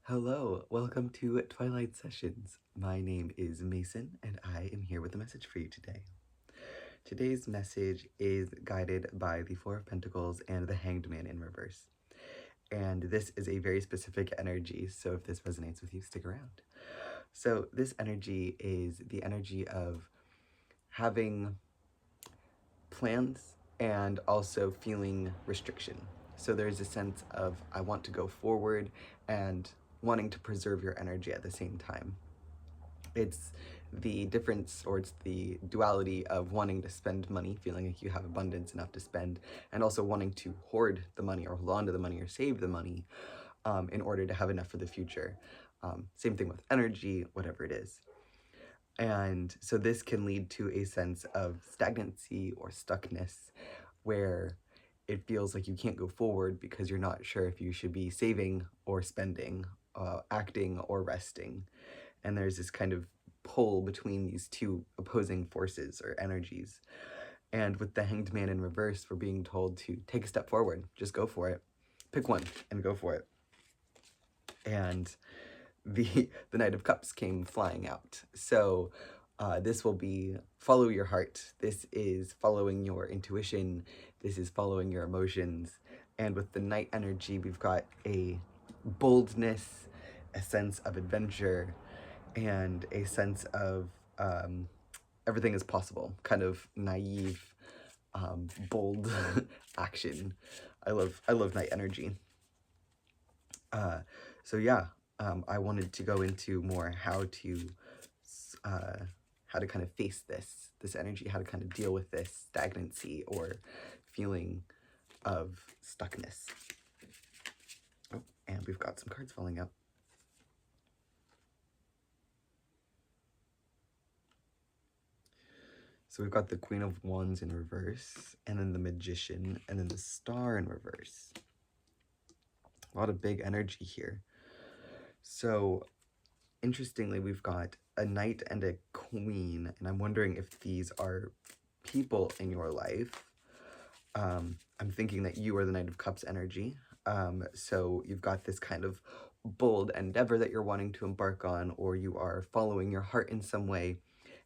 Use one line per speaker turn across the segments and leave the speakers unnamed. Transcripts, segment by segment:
Hello, welcome to Twilight Sessions. My name is Mason, and I am here with a message for you today. Today's message is guided by the Four of Pentacles and the Hanged Man in reverse. And this is a very specific energy, so if this resonates with you, stick around. So this energy is the energy of having plans and also feeling restriction. So there's a sense of, I want to go forward and wanting to preserve your energy at the same time. It's the difference, or it's the duality of wanting to spend money, feeling like you have abundance enough to spend, and also wanting to hoard the money or hold on to the money or save the money in order to have enough for the future. Same thing with energy, whatever it is. And so this can lead to a sense of stagnancy or stuckness where it feels like you can't go forward because you're not sure if you should be saving or spending, acting or resting. And there's this kind of pull between these two opposing forces or energies. And with the Hanged Man in reverse, we're being told to take a step forward, just go for it. Pick one and go for it. And the Knight of Cups came flying out. So this will be follow your heart. This is following your intuition. This is following your emotions. And with the Knight energy, we've got a boldness, a sense of adventure, and a sense of everything is possible, kind of naive, bold action. I love Knight energy. So yeah, I wanted to go into more how to kind of face this energy, how to kind of deal with this stagnancy or feeling of stuckness. Oh, and we've got some cards falling out. So we've got the Queen of Wands in reverse, and then the Magician, and then the Star in reverse. A lot of big energy here. So, interestingly, we've got a Knight and a Queen, and I'm wondering if these are people in your life. I'm thinking that you are the Knight of Cups energy. So you've got this kind of bold endeavor that you're wanting to embark on, or you are following your heart in some way,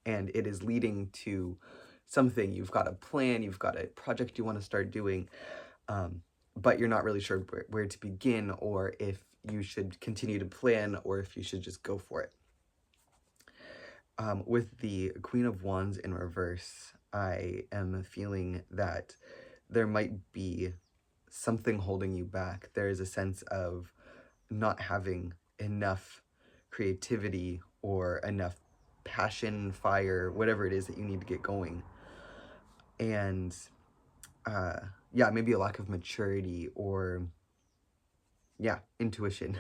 and it is leading to something. You've got a plan, you've got a project you want to start doing, but you're not really sure where to begin, or if you should continue to plan, or if you should just go for it. With the Queen of Wands in reverse, I am feeling that there might be something holding you back. There is a sense of not having enough creativity or enough passion, fire, whatever it is that you need to get going. And yeah, maybe a lack of maturity or, yeah, intuition.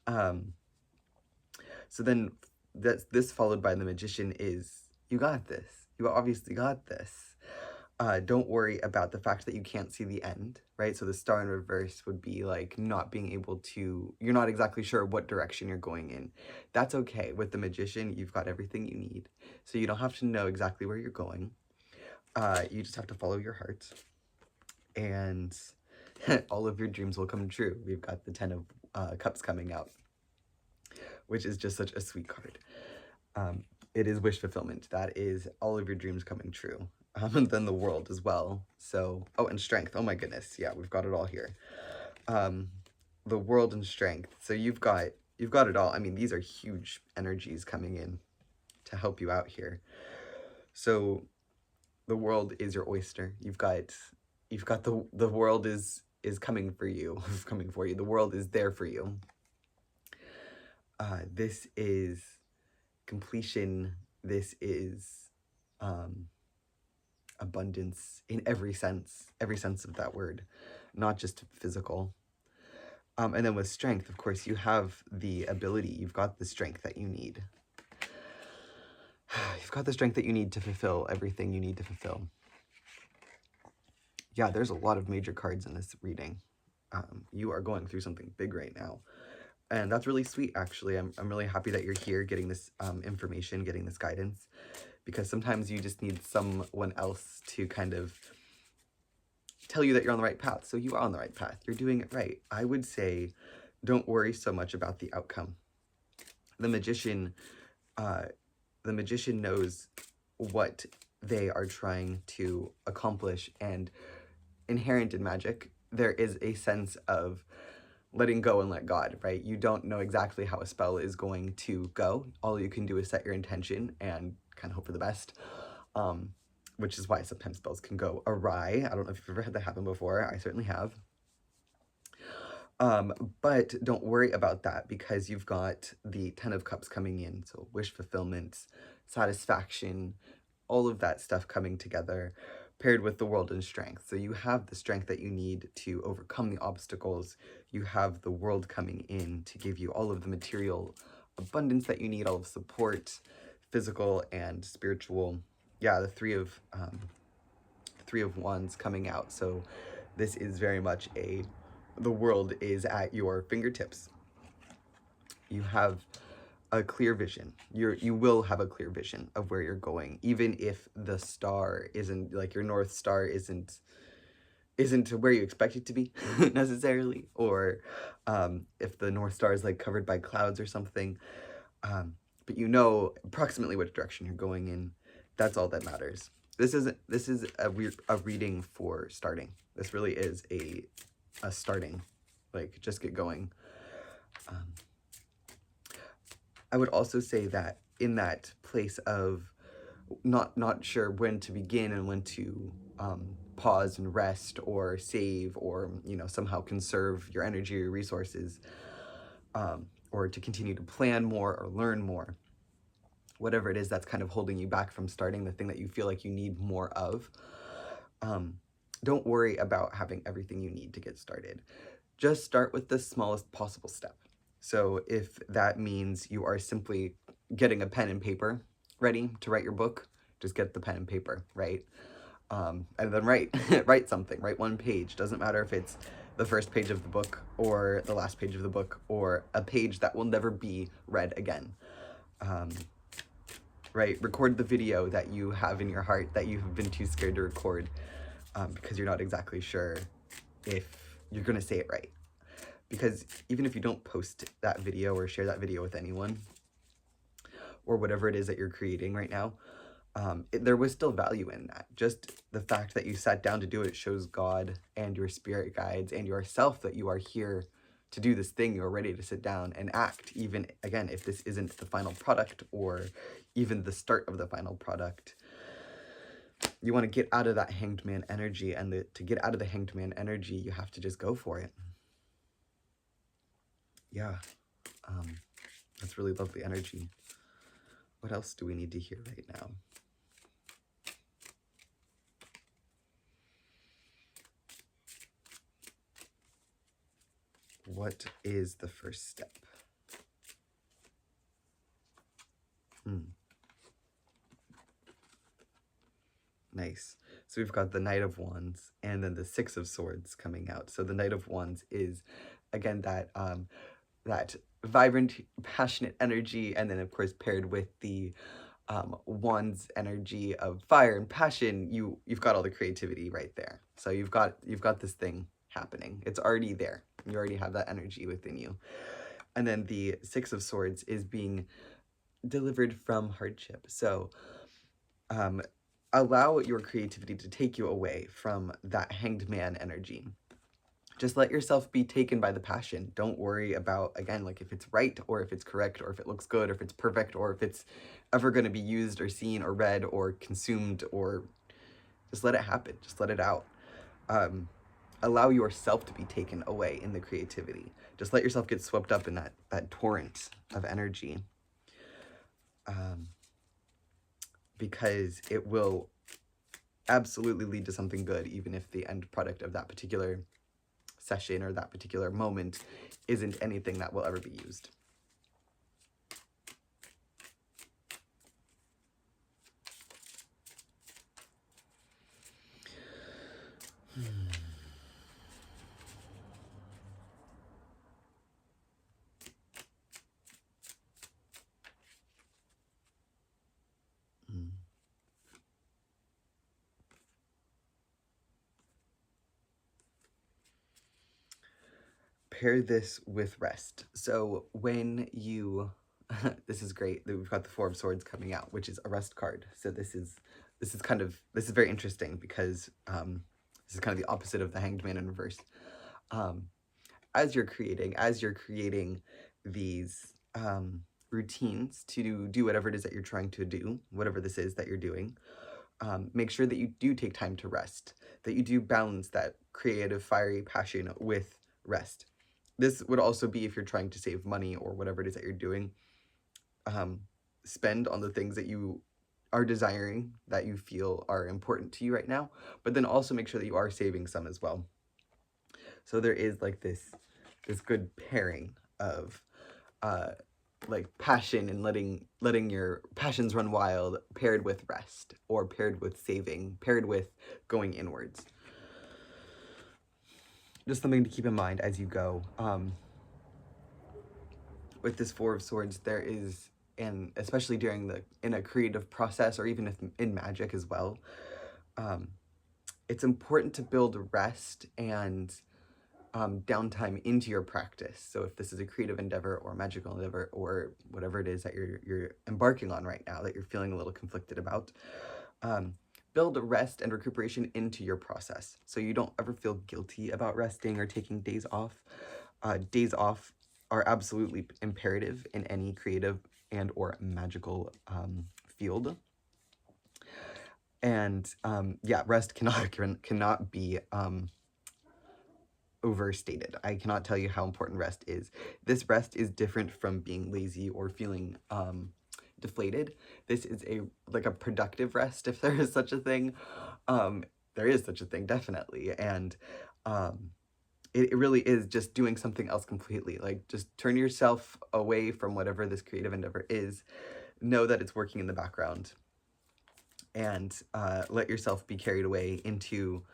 So then this followed by the Magician is, you got this. You obviously got this. Don't worry about the fact that you can't see the end, right? So the Star in reverse would be like not being able to, you're not exactly sure what direction you're going in. That's okay. With the Magician, you've got everything you need. So you don't have to know exactly where you're going. You just have to follow your heart. And all of your dreams will come true. We've got the 10 of Cups coming out, which is just such a sweet card. It is wish fulfillment. That is all of your dreams coming true. And then the World as well. So, oh, and Strength. Oh my goodness. Yeah, we've got it all here. The World and Strength. So you've got it all. I mean, these are huge energies coming in to help you out here. So the World is your oyster. You've got the world is coming for you. Coming for you. The world is there for you. This is completion. This is abundance in every sense of that word, not just physical. And then with Strength, of course, you have the ability, you've got the strength that you need. You've got the strength that you need to fulfill everything you need to fulfill. Yeah, there's a lot of major cards in this reading. You are going through something big right now. And that's really sweet, actually. I'm really happy that you're here getting this information, getting this guidance, because sometimes you just need someone else to kind of tell you that you're on the right path. So you are on the right path. You're doing it right. I would say don't worry so much about the outcome. The magician, the magician knows what they are trying to accomplish, and inherent in magic, there is a sense of letting go and let God, right? You don't know exactly how a spell is going to go. All you can do is set your intention and kind of hope for the best, which is why sometimes spells can go awry. I don't know if you've ever had that happen before. I certainly have. But don't worry about that, because you've got the Ten of Cups coming in, so wish fulfillment, satisfaction, all of that stuff coming together, paired with the world and strength. So you have the strength that you need to overcome the obstacles. You have the world coming in to give you all of the material abundance that you need, all of support, physical and spiritual. Yeah, the Three of Wands coming out. So this is very much the world is at your fingertips. You have a clear vision. You will have a clear vision of where you're going, even if the star isn't, like, your North Star isn't where you expect it to be necessarily, or if the North Star is like covered by clouds or something, but you know approximately which direction you're going in. That's all that matters. This is a reading for starting. This really is a starting, like, just get going. I would also say that in that place of not sure when to begin and when to pause and rest or save, or somehow conserve your energy or your resources, or to continue to plan more or learn more, whatever it is that's kind of holding you back from starting, the thing that you feel like you need more of, don't worry about having everything you need to get started. Just start with the smallest possible step. So if that means you are simply getting a pen and paper ready to write your book, just get the pen and paper, right? And then write something, write one page. Doesn't matter if it's the first page of the book or the last page of the book or a page that will never be read again. Right? Record the video that you have in your heart that you have been too scared to record, because you're not exactly sure if you're going to say it right. Because even if you don't post that video or share that video with anyone, or whatever it is that you're creating right now, there was still value in that. Just the fact that you sat down to do it shows God and your spirit guides and yourself that you are here to do this thing. You're ready to sit down and act, even, again, if this isn't the final product or even the start of the final product. You want to get out of that hanged man energy, and to get out of the hanged man energy, you have to just go for it. Yeah, that's really lovely energy. What else do we need to hear right now? What is the first step? Nice. So we've got the Knight of Wands and then the Six of Swords coming out. So the Knight of Wands is, again, that that vibrant, passionate energy, and then of course paired with the Wands energy of fire and passion. You've got all the creativity right there. So you've got this thing happening. It's already there. You already have that energy within you. And then the Six of Swords is being delivered from hardship. So allow your creativity to take you away from that hanged man energy. Just let yourself be taken by the passion. Don't worry about, again, like, if it's right or if it's correct or if it looks good or if it's perfect or if it's ever going to be used or seen or read or consumed, or just let it happen. Just let it out. Allow yourself to be taken away in the creativity. Just let yourself get swept up in that torrent of energy. Because it will absolutely lead to something good, even if the end product of that particular session or that particular moment isn't anything that will ever be used. pair this with rest. So when you, this is great that we've got the Four of Swords coming out, which is a rest card. So this is very interesting because this is kind of the opposite of the Hanged Man in reverse. As you're creating these routines to do whatever it is that you're trying to do, whatever this is that you're doing, make sure that you do take time to rest, that you do balance that creative, fiery passion with rest. This would also be if you're trying to save money or whatever it is that you're doing. Spend on the things that you are desiring, that you feel are important to you right now, but then also make sure that you are saving some as well. So there is like this good pairing of like passion and letting your passions run wild, paired with rest, or paired with saving, paired with going inwards. Just something to keep in mind as you go. With this Four of Swords, there is, and especially in a creative process, or even if in magic as well, it's important to build rest and downtime into your practice. So if this is a creative endeavor or magical endeavor or whatever it is that you're embarking on right now that you're feeling a little conflicted about, build rest and recuperation into your process so you don't ever feel guilty about resting or taking days off. Days off are absolutely imperative in any creative and or magical field. And yeah, rest cannot be overstated. I cannot tell you how important rest is. This rest is different from being lazy or feeling deflated. This is a productive rest, if there is such a thing. There is such a thing, definitely. And it really is just doing something else completely. Like, just turn yourself away from whatever this creative endeavor is. Know that it's working in the background. And let yourself be carried away into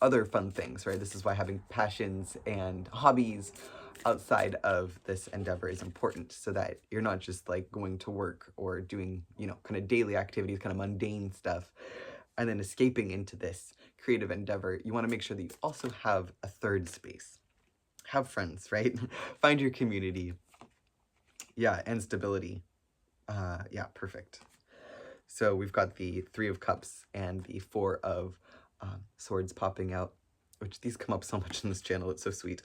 other fun things, right? This is why having passions and hobbies outside of this endeavor is important, so that you're not just like going to work or doing, kind of daily activities, kind of mundane stuff, and then escaping into this creative endeavor. You want to make sure that you also have a third space. Have friends, right? Find your community. Yeah, and stability. Yeah, perfect. So we've got the Three of Cups and the Four of Swords popping out, which these come up so much in this channel. It's so sweet.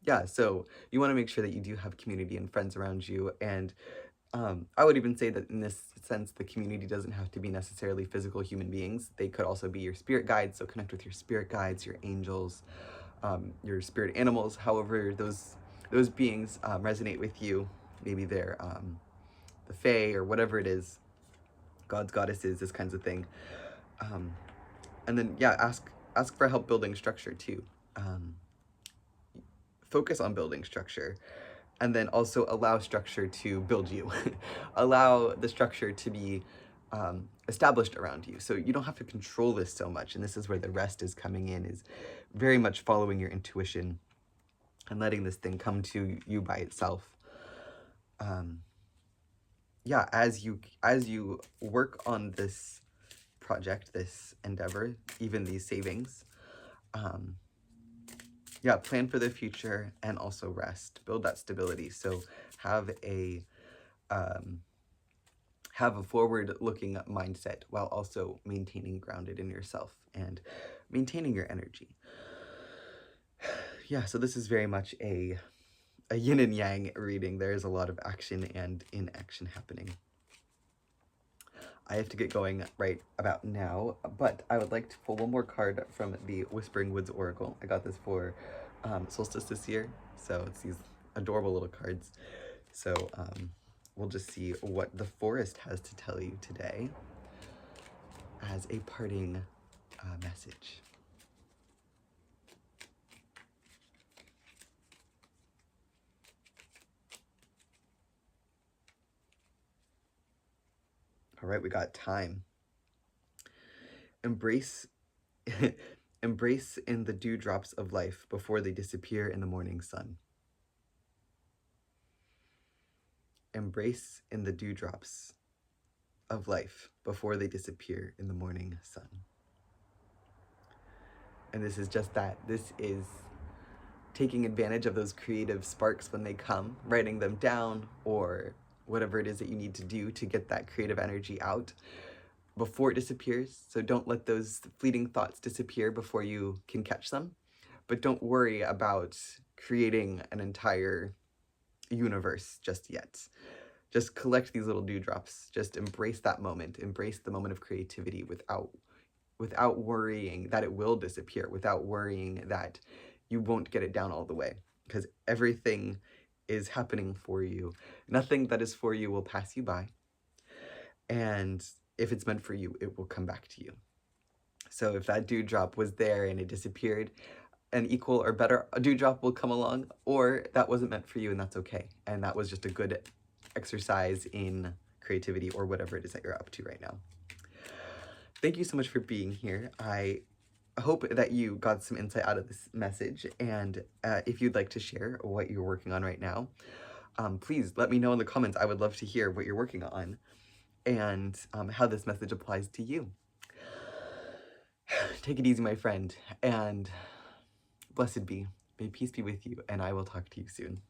Yeah, so you want to make sure that you do have community and friends around you. And I would even say that in this sense, the community doesn't have to be necessarily physical human beings. They could also be your spirit guides. So connect with your spirit guides, your angels, your spirit animals, however those beings resonate with you. Maybe they're the fae or whatever it is, gods, goddesses, this kinds of thing. And then, yeah, ask for help building structure too. Focus on building structure, and then also allow structure to build you. Allow the structure to be established around you. So you don't have to control this so much. And this is where the rest is coming in, is very much following your intuition and letting this thing come to you by itself. Yeah, as you work on this project, this endeavor, even these savings, yeah, plan for the future and also rest. Build that stability. So have a forward-looking mindset while also maintaining grounded in yourself and maintaining your energy. Yeah, so this is very much a yin and yang reading. There is a lot of action and inaction happening. I have to get going right about now, but I would like to pull one more card from the Whispering Woods Oracle. I got this for solstice this year, so it's these adorable little cards. So we'll just see what the forest has to tell you today as a parting message. All right, we got time. Embrace embrace in the dewdrops of life before they disappear in the morning sun. Embrace in the dewdrops of life before they disappear in the morning sun. And this is just that. This is taking advantage of those creative sparks when they come, writing them down, or whatever it is that you need to do to get that creative energy out before it disappears. So don't let those fleeting thoughts disappear before you can catch them. But don't worry about creating an entire universe just yet. Just collect these little dewdrops. Just embrace that moment. Embrace the moment of creativity without worrying that it will disappear, without worrying that you won't get it down all the way, because everything is happening for you. Nothing that is for you will pass you by, and if it's meant for you, it will come back to you. So if that dewdrop was there and it disappeared, an equal or better dewdrop will come along, or that wasn't meant for you, and that's okay. And that was just a good exercise in creativity or whatever it is that you're up to right now. Thank you so much for being here. I hope that you got some insight out of this message, and if you'd like to share what you're working on right now, please let me know in the comments. I would love to hear what you're working on and how this message applies to you. Take it easy, my friend, and blessed be. May peace be with you, and I will talk to you soon.